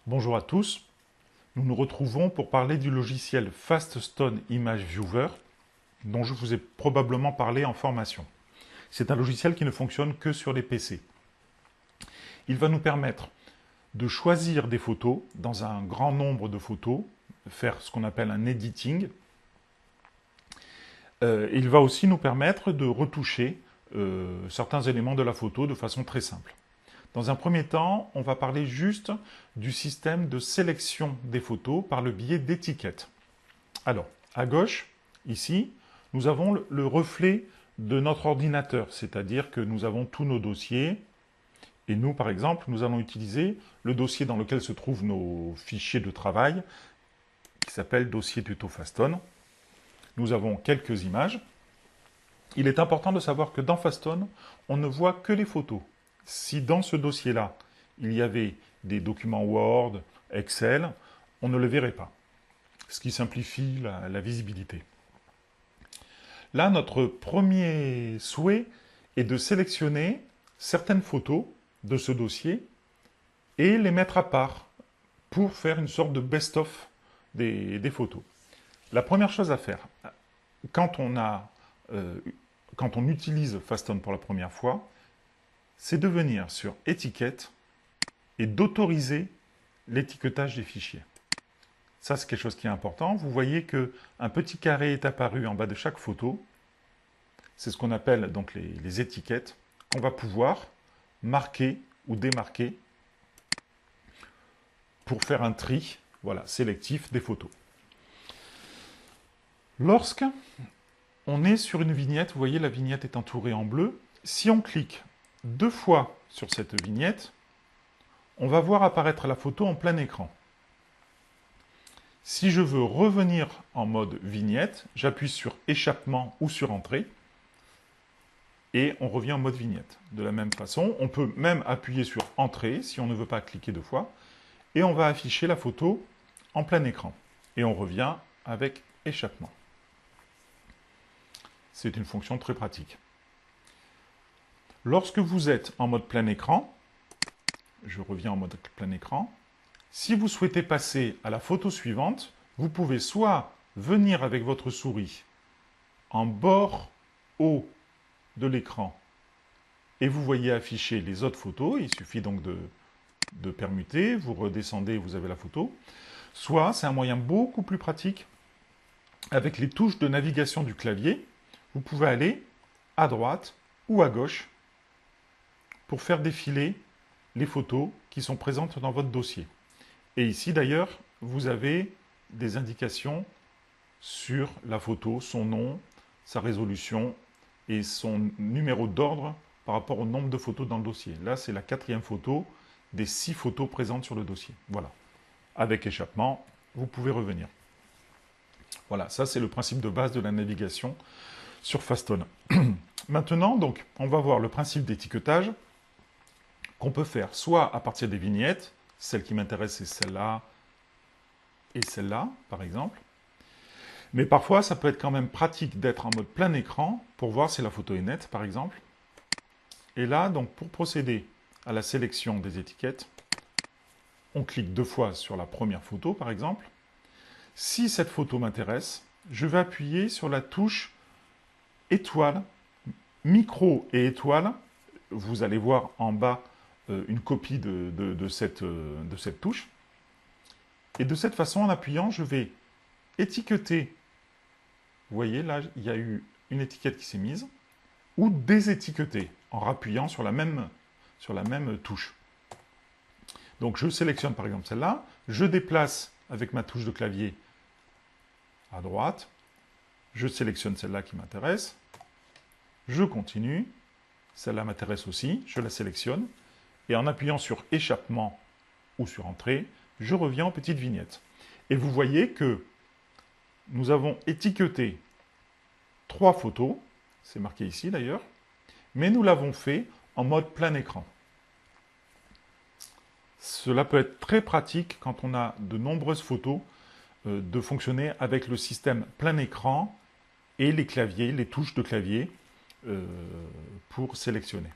Bonjour à tous, nous nous retrouvons pour parler du logiciel FastStone Image Viewer dont je vous ai probablement parlé en formation. C'est un logiciel qui ne fonctionne que sur les PC. Il va nous permettre de choisir des photos dans un grand nombre de photos, faire ce qu'on appelle un editing. Il va aussi nous permettre de retoucher certains éléments de la photo de façon très simple. Dans un premier temps, on va parler juste du système de sélection des photos par le biais d'étiquettes. Alors, à gauche, ici, nous avons le reflet de notre ordinateur, c'est-à-dire que nous avons tous nos dossiers, et nous, par exemple, nous allons utiliser le dossier dans lequel se trouvent nos fichiers de travail, qui s'appelle dossier tuto Fastone. Nous avons quelques images. Il est important de savoir que dans Fastone, on ne voit que les photos. Si dans ce dossier-là, il y avait des documents Word, Excel, on ne le verrait pas, ce qui simplifie la visibilité. Là, notre premier souhait est de sélectionner certaines photos de ce dossier et les mettre à part pour faire une sorte de best-of des photos. La première chose à faire, quand on utilise Fastone pour la première fois, c'est de venir sur étiquette et d'autoriser l'étiquetage des fichiers. Ça, c'est quelque chose qui est important. Vous voyez qu'un petit carré est apparu en bas de chaque photo. C'est ce qu'on appelle donc les étiquettes qu'on va pouvoir marquer ou démarquer pour faire un tri, voilà, sélectif des photos. Lorsque on est sur une vignette, vous voyez la vignette est entourée en bleu. Si on clique 2 fois sur cette vignette, on va voir apparaître la photo en plein écran. Si je veux revenir en mode vignette, j'appuie sur échappement ou sur entrée et on revient en mode vignette. De la même façon, on peut même appuyer sur entrée si on ne veut pas cliquer 2 fois et on va afficher la photo en plein écran. Et on revient avec échappement. C'est une fonction très pratique. Lorsque vous êtes en mode plein écran, je reviens en mode plein écran, si vous souhaitez passer à la photo suivante, vous pouvez soit venir avec votre souris en bord haut de l'écran et vous voyez afficher les autres photos, il suffit donc de permuter, vous redescendez, vous avez la photo, soit c'est un moyen beaucoup plus pratique, avec les touches de navigation du clavier, vous pouvez aller à droite ou à gauche pour faire défiler les photos qui sont présentes dans votre dossier. Et ici, d'ailleurs, vous avez des indications sur la photo, son nom, sa résolution et son numéro d'ordre par rapport au nombre de photos dans le dossier. Là, c'est la 4e photo des 6 photos présentes sur le dossier. Voilà. Avec échappement, vous pouvez revenir. Voilà, ça c'est le principe de base de la navigation sur Fastone. Maintenant, donc, on va voir le principe d'étiquetage qu'on peut faire soit à partir des vignettes, celle qui m'intéresse c'est celle-là et celle-là, par exemple. Mais parfois, ça peut être quand même pratique d'être en mode plein écran pour voir si la photo est nette, par exemple. Et là, donc, pour procéder à la sélection des étiquettes, on clique 2 fois sur la première photo, par exemple. Si cette photo m'intéresse, je vais appuyer sur la touche étoile, micro et étoile. Vous allez voir en bas une copie de cette touche. Et de cette façon, en appuyant, je vais étiqueter. Vous voyez, là, il y a eu une étiquette qui s'est mise. Ou désétiqueter, en rappuyant sur la même touche. Donc, je sélectionne par exemple celle-là. Je déplace avec ma touche de clavier à droite. Je sélectionne celle-là qui m'intéresse. Je continue. Celle-là m'intéresse aussi. Je la sélectionne. Et en appuyant sur échappement ou sur entrée, je reviens aux petites vignettes. Et vous voyez que nous avons étiqueté 3 photos. C'est marqué ici d'ailleurs. Mais nous l'avons fait en mode plein écran. Cela peut être très pratique quand on a de nombreuses photos de fonctionner avec le système plein écran et les claviers, les touches de clavier pour sélectionner.